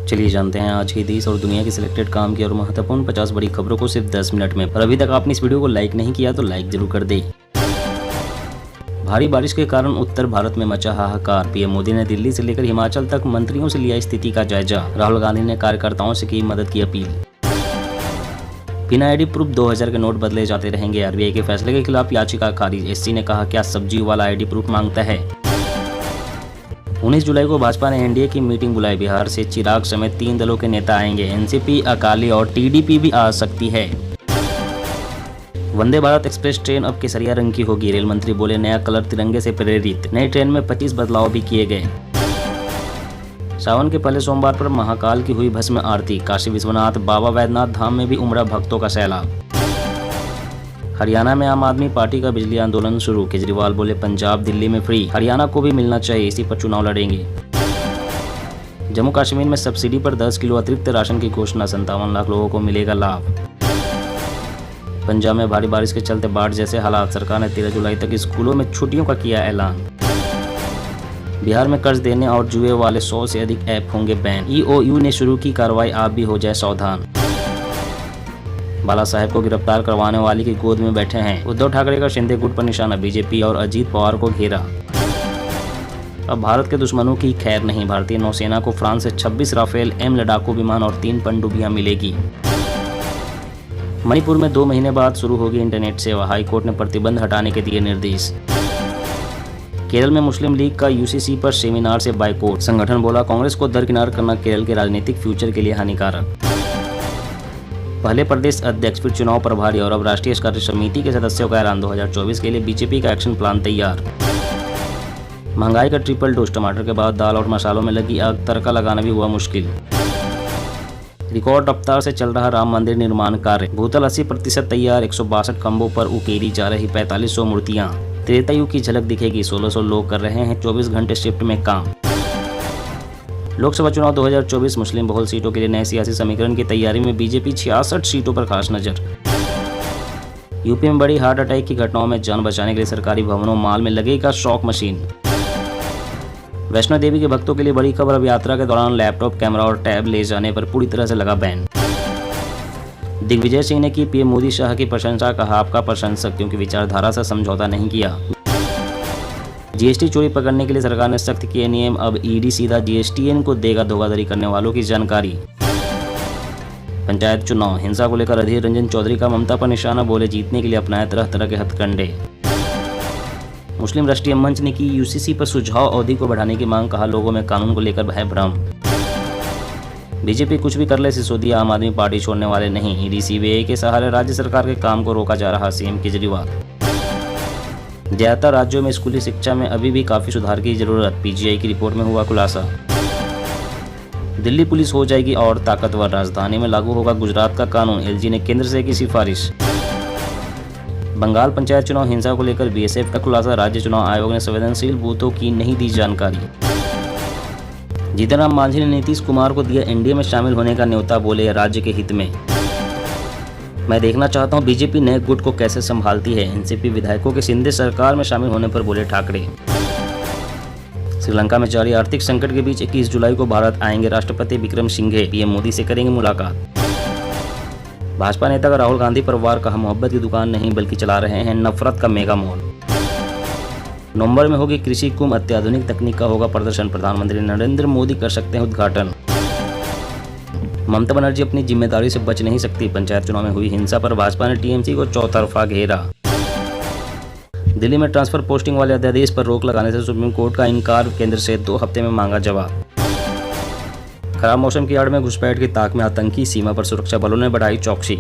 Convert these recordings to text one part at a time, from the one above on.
चलिए जानते हैं आज की देश और दुनिया की सिलेक्टेड काम की और महत्वपूर्ण 50 बड़ी खबरों को सिर्फ 10 मिनट में। और अभी तक आपने इस वीडियो को लाइक नहीं किया तो लाइक जरूर कर दे। भारी बारिश के कारण उत्तर भारत में मचा हाहाकार। पीएम मोदी ने दिल्ली से लेकर हिमाचल तक मंत्रियों से लिया स्थिति का जायजा। राहुल गांधी ने कार्यकर्ताओं से की मदद की अपील। बिना आईडी प्रूफ 2000 के नोट बदले जाते रहेंगे। आरबीआई के फैसले के खिलाफ याचिका खारिज। एससी ने कहा क्या सब्जी वाला आईडी प्रूफ मांगता है। 19 जुलाई को भाजपा ने एनडीए की मीटिंग बुलाई। बिहार से चिराग समेत 3 दलों के नेता आएंगे। एनसीपी, अकाली और टीडीपी भी आ सकती है। वंदे भारत एक्सप्रेस ट्रेन अब केसरिया रंग की होगी। रेल मंत्री बोले नया कलर तिरंगे से प्रेरित। नई ट्रेन में 25 बदलाव भी किए गए। सावन के पहले सोमवार पर महाकाल की हुई भस्म आरती। काशी विश्वनाथ, बाबा वैद्यनाथ धाम में भी उमड़ा भक्तों का सैलाब। हरियाणा में आम आदमी पार्टी का बिजली आंदोलन शुरू। केजरीवाल बोले पंजाब दिल्ली में फ्री, हरियाणा को भी मिलना चाहिए, इसी पर चुनाव लड़ेंगे। जम्मू कश्मीर में सब्सिडी पर 10 किलो अतिरिक्त राशन की घोषणा। 57 लाख लोगों को मिलेगा लाभ। पंजाब में भारी बारिश के चलते बाढ़ जैसे हालात। सरकार ने 13 जुलाई तक स्कूलों में छुट्टियों का किया ऐलान। बिहार में कर्ज देने और जुए वाले 100 से अधिक ऐप होंगे बैन। ईओयू ने शुरू की कार्रवाई, आप भी हो जाए सावधान। बाला साहेब को गिरफ्तार करवाने वाली की गोद में बैठे हैं। उद्धव ठाकरे का शिंदे गुट पर निशाना। बीजेपी और अजीत पवार को घेरा। अब भारत के दुश्मनों की खैर नहीं। भारतीय नौसेना को फ्रांस से 26 राफेल एम लड़ाकू विमान और 3 पनडुब्बियां मिलेगी। मणिपुर में 2 महीने बाद शुरू होगी इंटरनेट सेवा। हाईकोर्ट ने प्रतिबंध हटाने के दिए निर्देश। केरल में मुस्लिम लीग का यूसीसी पर सेमिनार से बाइकआउट। संगठन बोला कांग्रेस को दरकिनार करना केरल के राजनीतिक फ्यूचर के लिए हानिकारक। पहले प्रदेश अध्यक्ष, फिर चुनाव प्रभारी और अब राष्ट्रीय कार्य समिति के सदस्यों का ऐलान। 2024 के लिए बीजेपी का एक्शन प्लान तैयार। महंगाई का ट्रिपल डोज। टमाटर के बाद दाल और मसालों में लगी आग, तड़का लगाना भी हुआ मुश्किल। रिकॉर्ड रफ्तार से चल रहा राम मंदिर निर्माण कार्य। भूतल 80% तैयार। 162 खंभों पर उकेरी जा रही 4500 मूर्तियां। त्रेतायुग की झलक दिखेगी। 1600 लोग कर रहे हैं 24 घंटे शिफ्ट में काम। लोकसभा चुनाव 2024 मुस्लिम बहुल सीटों के लिए नए सियासी समीकरण की तैयारी में बीजेपी 66 सीटों पर खास नजर। यूपी में बड़ी हार्ट अटैक की घटनाओं में जान बचाने के लिए सरकारी भवनों माल में लगेगा शॉक मशीन। वैष्णो देवी के भक्तों के लिए बड़ी खबर। अब यात्रा के दौरान लैपटॉप, कैमरा और टैब ले जाने पर पूरी तरह से लगा बैन। दिग्विजय सिंह ने की पीएम मोदी शाह की प्रशंसा। कहा आपका प्रशंसक, क्योंकि विचारधारा से समझौता नहीं किया। जीएसटी चोरी पकड़ने के लिए सरकार ने सख्त किए नियम। अब ईडी सीधा जीएसटीएन को देगा धोखाधड़ी करने वालों की जानकारी। पंचायत चुनाव हिंसा को लेकर अधीर रंजन चौधरी का ममता पर निशाना। बोले जीतने के लिए अपनाए तरह तरह के हथकंडे। मुस्लिम राष्ट्रीय मंच ने की यूसीसी पर सुझाव अवधि को बढ़ाने की मांग। कहा लोगों में कानून को लेकर भय भ्रम। बीजेपी कुछ भी कर ले, सिसोदिया आम आदमी पार्टी छोड़ने वाले नहीं। ईडी सीबीआई के सहारे राज्य सरकार के काम को रोका जा रहा। सीएम केजरीवाल। ज्यादातर राज्यों में स्कूली शिक्षा में अभी भी काफी सुधार की जरूरत। पीजीआई की रिपोर्ट में हुआ खुलासा। दिल्ली पुलिस हो जाएगी और ताकतवर। राजधानी में लागू होगा गुजरात का कानून। एलजी ने केंद्र से की सिफारिश। बंगाल पंचायत चुनाव हिंसा को लेकर बीएसएफ का खुलासा। राज्य चुनाव आयोग ने संवेदनशील बूथों की नहीं दी जानकारी। जीतन राम मांझी ने नीतीश कुमार को दिया एनडीए में शामिल होने का न्योता। बोले राज्य के हित में। मैं देखना चाहता हूं बीजेपी नए गुट को कैसे संभालती है। एनसीपी विधायकों के शिंदे सरकार में शामिल होने पर बोले ठाकरे। श्रीलंका में जारी आर्थिक संकट के बीच 21 जुलाई को भारत आएंगे राष्ट्रपति विक्रम सिंघे। पीएम मोदी से करेंगे मुलाकात। भाजपा नेता का राहुल गांधी परिवार कहा मोहब्बत की दुकान नहीं बल्कि चला रहे हैं नफरत का मेगा मॉल। नवंबर में होगी कृषि कुंभ। अत्याधुनिक तकनीक का होगा प्रदर्शन। प्रधानमंत्री नरेंद्र मोदी कर सकते हैं उद्घाटन। ममता बनर्जी अपनी जिम्मेदारी से बच नहीं सकती। पंचायत चुनाव में हुई हिंसा पर भाजपा ने टीएमसी को चौतरफा घेरा। दिल्ली में ट्रांसफर पोस्टिंग वाले अध्यादेश पर रोक लगाने से सुप्रीम कोर्ट का इनकार। केंद्र से 2 हफ्ते में मांगा जवाब। खराब मौसम की आड़ में घुसपैठ की ताक में आतंकी। सीमा पर सुरक्षा बलों ने बढ़ाई चौकसी।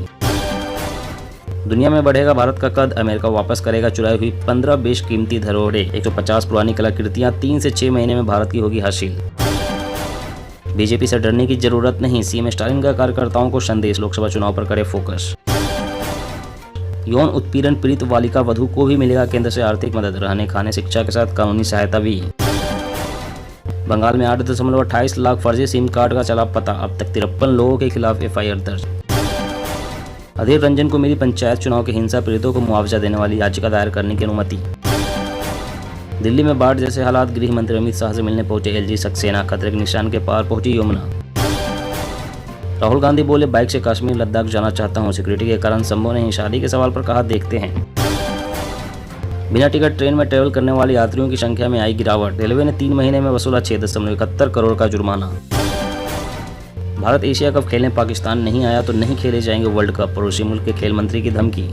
दुनिया में बढ़ेगा भारत का कद। अमेरिका वापस करेगा चुराई हुई 15 बेशकीमती धरोहरें। 150 पुरानी कलाकृतियां 3 से 6 महीने में भारत की होगी हासिल। बीजेपी से डरने की जरूरत नहीं। सीएम स्टालिन का कार्यकर्ताओं को संदेश। लोकसभा चुनाव पर करे फोकस। यौन उत्पीड़न पीड़ित बालिका वधू को भी मिलेगा केंद्र से आर्थिक मदद। रहने खाने शिक्षा के साथ कानूनी सहायता भी। बंगाल में 8.28 लाख फर्जी सिम कार्ड का चला पता। अब तक 53 लोगों के खिलाफ एफआईआर दर्ज। अधीर रंजन को मिली पंचायत चुनाव के हिंसा पीड़ितों को मुआवजा देने वाली याचिका दायर करने की अनुमति। दिल्ली में बाढ़ जैसे हालात। गृह मंत्री अमित शाह से मिलने पहुंचे एलजी सक्सेना। खतरे के निशान के पार पहुंची यमुना। राहुल गांधी बोले, बाइक से कश्मीर लद्दाख जाना चाहता हूं, सिक्योरिटी के कारण संभव नहीं। शादी के सवाल पर कहा, देखते हैं। बिना टिकट ट्रेन में ट्रेवल करने वाले यात्रियों की संख्या में आई गिरावट। रेलवे ने 3 महीने में वसूला 6.71 करोड़ का जुर्माना। भारत एशिया कप खेलने पाकिस्तान नहीं आया तो नहीं खेले जाएंगे वर्ल्ड कप, पड़ोसी मुल्क के खेल मंत्री की धमकी।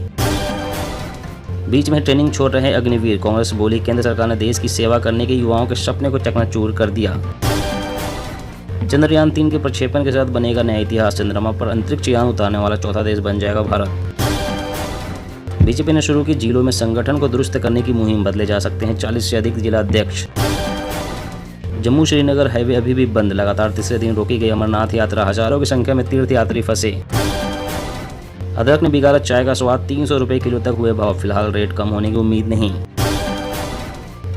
बीच में ट्रेनिंग छोड़ रहे अग्निवीर, कांग्रेस बोली, केंद्र सरकार ने देश की सेवा करने के युवाओं के सपने को चकनाचूर कर दिया। चंद्रयान 3 के प्रक्षेपण के साथ बनेगा नया इतिहास। चंद्रमा पर अंतरिक्ष यान उतारने वाला चौथा देश बन जाएगा भारत। बीजेपी ने शुरू की जिलों में संगठन को दुरुस्त करने की मुहिम, बदले जा सकते हैं 40 से अधिक जिला अध्यक्ष। जम्मू श्रीनगर हाईवे अभी भी बंद, लगातार तीसरे दिन रोकी गई अमरनाथ यात्रा, हजारों की संख्या में तीर्थयात्री फंसे। अदरक ने बिगाड़ा चाय का स्वाद, 300 रुपए किलो तक हुए भाव, फिलहाल रेट कम होने की उम्मीद नहीं।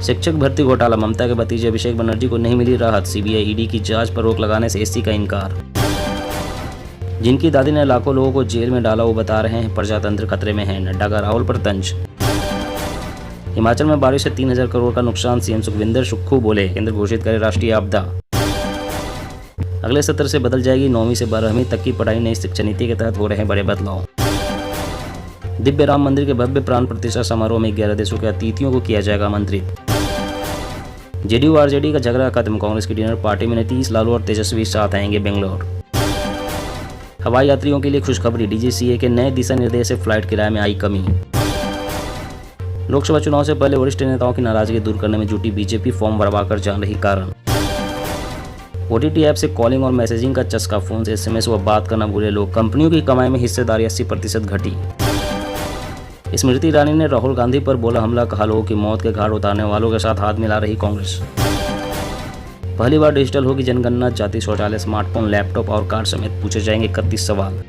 शिक्षक भर्ती घोटाला, ममता के भतीजे अभिषेक बनर्जी को नहीं मिली राहत, सीबीआई ईडी की जांच पर रोक लगाने से एससी का इनकार। जिनकी दादी ने लाखों लोगों को जेल में डाला वो बता रहे हैं प्रजातंत्र खतरे में है, नड्डा का राहुल पर तंज। हिमाचल में बारिश से 3000 करोड़ का नुकसान, सीएम सुखविंदर सुक्खू बोले, केंद्र घोषित करे राष्ट्रीय आपदा। अगले सत्र से बदल जाएगी 9वीं से 12वीं तक की पढ़ाई, नई शिक्षा नीति के तहत हो रहे हैं बड़े बदलाव। दिव्य राम मंदिर के भव्य प्राण प्रतिष्ठा समारोह में 11 देशों के अतिथियों को किया जाएगा आमंत्रित। जेडीयू आरजेडी का झगड़ा खत्म, कांग्रेस की डिनर पार्टी में नीतीश, लालू और तेजस्वी साथ आएंगे बेंगलोर। हवाई यात्रियों के लिए खुशखबरी, डीजीसीए के नए दिशा निर्देश से फ्लाइट किराए में आई कमी। लोकसभा चुनाव से पहले वरिष्ठ नेताओं की नाराजगी दूर करने में जुटी बीजेपी, फॉर्म भरवाकर जान रही कारण। ओटीटी ऐप से कॉलिंग और मैसेजिंग का चस्का, फोन से एसएमएस व बात करना भूले लोग। कंपनियों की कमाई में हिस्सेदारी 80% घटी। स्मृति ईरानी ने राहुल गांधी पर बोला हमला, कहा लोगों की मौत के घाट उतारने वालों के साथ हाथ मिला रही कांग्रेस। पहली बार डिजिटल होगी जनगणना, जाति शौचालय, स्मार्टफोन, लैपटॉप और कार समेत पूछे जाएंगे 31 सवाल।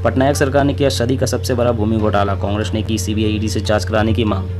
पटनायक सरकार ने किया सदी का सबसे बड़ा भूमि घोटाला, कांग्रेस ने की सीबीआई ईडी से जांच कराने की मांग।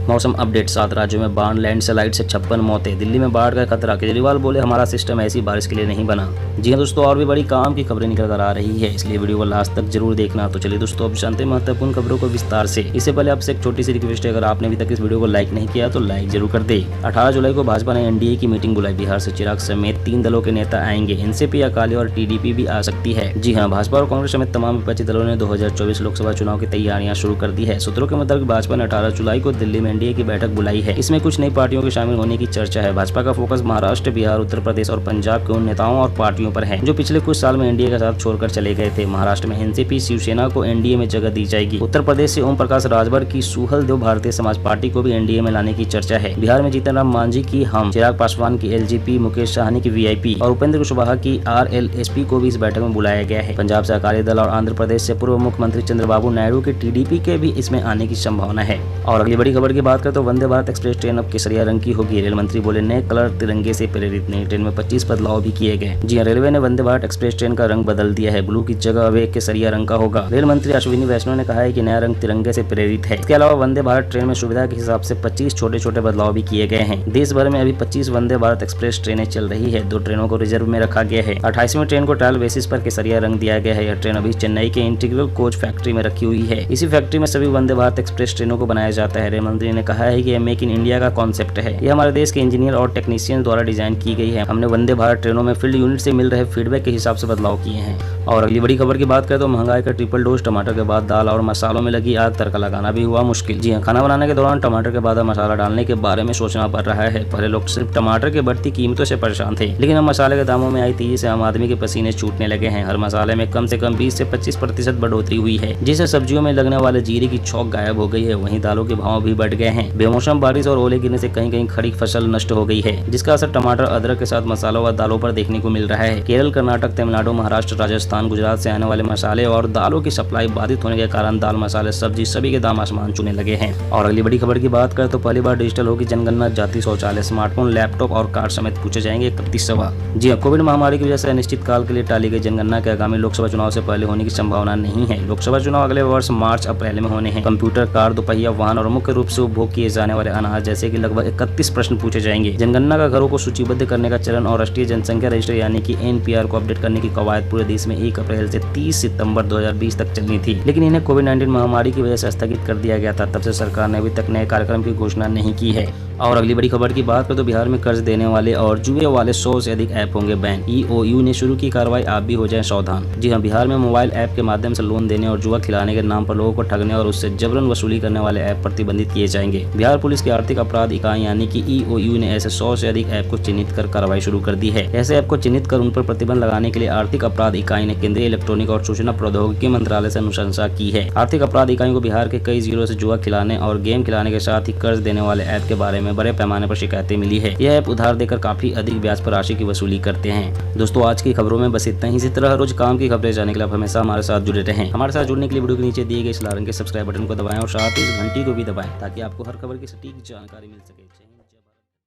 मौसम अपडेट, 7 राज्यों में बाढ़, लैंडस्लाइड से 56 मौतें, दिल्ली में बाढ़ का खतरा, केजरीवाल बोले हमारा सिस्टम ऐसी बारिश के लिए नहीं बना। जी हाँ दोस्तों, और भी बड़ी काम की खबरें निकल कर आ रही है, इसलिए वीडियो को लास्ट तक जरूर देखना। तो चलिए दोस्तों, अब जानते हैं महत्वपूर्ण खबरों को विस्तार से। इससे पहले आपसे एक छोटी सी रिक्वेस्ट है, अगर आपने अभी तक इस वीडियो को लाइक नहीं किया तो लाइक जरूर कर दे। 18 जुलाई को भाजपा ने एनडीए की मीटिंग बुलाई, बिहार से चिराग समेत 3 दलों के नेता आएंगे, एनसीपी, अकाली और टीडीपी भी आ सकती है। जी हाँ, भाजपा और कांग्रेस समेत तमाम विपक्षी दलों ने 2024 लोकसभा चुनाव की तैयारियां शुरू कर दी है। सूत्रों के मुताबिक भाजपा ने 18 जुलाई को दिल्ली में एनडीए की बैठक बुलाई है। इसमें कुछ नई पार्टियों के शामिल होने की चर्चा है। भाजपा का फोकस महाराष्ट्र, बिहार, उत्तर प्रदेश और पंजाब के उन नेताओं और पार्टियों पर है जो पिछले कुछ साल में एनडीए का साथ छोड़कर चले गए थे। महाराष्ट्र में एनसीपी, शिवसेना को एनडीए में जगह दी जाएगी। उत्तर प्रदेश से ओम प्रकाश राजभर की सुहलदेव भारतीय समाज पार्टी को भी एनडीए में लाने की चर्चा है। बिहार में जीतन राम मांझी की हम, चिराग पासवान की एलजेपी, मुकेश साहनी की वीआईपी और उपेंद्र कुशवाहा की आरएलएसपी को भी इस बैठक में बुलाया गया है। पंजाब से अकाली दल और आंध्र प्रदेश से पूर्व मुख्यमंत्री चंद्रबाबू नायडू के टीडीपी के भी इसमें आने की संभावना है। और अगली बड़ी खबर की बात करें तो वंदे भारत एक्सप्रेस ट्रेन अब केसरिया रंग की होगी। रेल मंत्री बोले नए कलर तिरंगे से प्रेरित, नई ट्रेन में 25 बदलाव भी किए गए। जी रेलवे ने वंदे भारत एक्सप्रेस ट्रेन का रंग बदल दिया है, ब्लू की जगह अब केसरिया रंग का होगा। रेल मंत्री अश्विनी वैष्णव ने कहा है कि नया रंग तिरंगे से प्रेरित है। इसके अलावा वंदे भारत ट्रेन में सुविधा के हिसाब से 25 छोटे छोटे बदलाव भी किए गए हैं। देश भर में अभी 25 वंदे भारत एक्सप्रेस ट्रेनें चल रही है। 2 ट्रेनों को रिजर्व में रखा गया है। 28वीं ट्रेन को ट्रायल बेसिस पर केसरिया रंग दिया गया है। यह ट्रेन अभी चेन्नई के इंटीग्रल कोच फैक्ट्री में रखी हुई है। इसी फैक्ट्री में सभी वंदे भारत एक्सप्रेस ट्रेनों को बनाया जाता है। रेल मंत्री ने कहा है कि यह मेक इन इंडिया का कॉन्सेप्ट है। यह हमारे देश के इंजीनियर और टेक्नीशियन द्वारा डिजाइन की गई है। हमने वंदे भारत ट्रेनों में फील्ड यूनिट से मिल रहे फीडबैक के हिसाब से बदलाव किए हैं। और अगली बड़ी खबर की बात करें तो महंगाई का ट्रिपल डोज, टमाटर के बाद दाल और मसालों में लगी आग, तड़का लगाना भी हुआ मुश्किल। जी हाँ, खाना बनाने के दौरान टमाटर के बाद मसाला डालने के बारे में सोचना पड़ रहा है। पहले लोग सिर्फ टमाटर की बढ़ती कीमतों से परेशान थे, लेकिन अब मसाले के दामों में आई तेजी से आम आदमी के पसीने छूटने लगे हैं। हर मसाले में कम से कम 20 से 25% बढ़ोतरी हुई है, जिससे सब्जियों में लगने वाले जीरे की छौक गायब हो गई है। वहीं दालों के भाव भी बढ़ गए हैं। बेमौसम बारिश और ओले गिरने से कहीं कहीं खड़ी फसल नष्ट हो गई है, जिसका असर टमाटर, अदरक के साथ मसालों व दालों पर देखने को मिल रहा है। केरल, कर्नाटक, तमिलनाडु, महाराष्ट्र, राजस्थान, गुजरात से आने वाले मसाले और दालों की सप्लाई बाधित होने के कारण दाल, मसाले, सब्जी सभी के दाम आसमान छूने लगे हैं। और अगली बड़ी खबर की बात करें तो पहली बार डिजिटल होगी जनगणना, जाति शौचालय, स्मार्टफोन, लैपटॉप और कार समेत पूछे जाएंगे 31 सवाल। जी हाँ, कोविड महामारी की वजह से अनिश्चित काल के लिए टाली गई जनगणना के आगामी लोकसभा चुनाव से पहले होने की संभावना नहीं है। लोकसभा चुनाव अगले वर्ष मार्च अप्रैल में होने हैं। कंप्यूटर, कार, दोपहिया वाहन और मुख्य रूप से उपभोग किए जाने वाले अनाज जैसे कि लगभग 31 प्रश्न पूछे जाएंगे। जनगणना का घरों को सूचीबद्ध करने का चरण और राष्ट्रीय जनसंख्या रजिस्टर यानी कि एनपीआर को अपडेट करने की कवायद पूरे देश में 1 अप्रैल से 30 सितंबर 2020 तक चलनी थी, लेकिन इन्हें कोविड-19 महामारी की वजह से स्थगित कर दिया गया था। तब से सरकार ने अभी तक नए कार्यक्रम की घोषणा नहीं की है। और अगली बड़ी खबर की बात करें तो बिहार में कर्ज देने वाले और जुए वाले 100 से अधिक ऐप होंगे बैन। ईओयू ने शुरू की कार्रवाई, आप भी हो जाएं सावधान। जी हां, बिहार में मोबाइल ऐप के माध्यम से लोन देने और जुआ खिलाने के नाम पर लोगों को ठगने और उससे जबरन वसूली करने वाले ऐप प्रतिबंधित किए जाएंगे। बिहार पुलिस की आर्थिक अपराध इकाई यानी कि ईओयू ने ऐसे 100 से अधिक ऐप को चिन्हित कर कार्रवाई शुरू कर दी है। ऐसे ऐप को चिन्हित कर उन पर प्रतिबंध लगाने के लिए आर्थिक अपराध इकाई ने केंद्रीय इलेक्ट्रॉनिक और सूचना प्रौद्योगिकी मंत्रालय से अनुशंसा की है। आर्थिक अपराध इकाई को बिहार के कई जिलों से जुआ खिलाने और गेम खिलाने के साथ ही कर्ज देने वाले ऐप के बारे में बड़े पैमाने पर शिकायतें मिली है। यह ऐप उधार देकर काफी अधिक ब्याज पर राशि की वसूली करते हैं। दोस्तों, आज की खबरों में बस इतना ही। इसी तरह हर रोज काम की खबरें जानने के लिए आप हमेशा हमारे साथ जुड़े रहें। हमारे साथ जुड़ने के लिए वीडियो के नीचे दिए गए इस लाल रंग के सब्सक्राइब बटन को दबाएं और साथ ही इस घंटी को भी दबाएं ताकि आपको हर खबर की सटीक जानकारी मिल सके।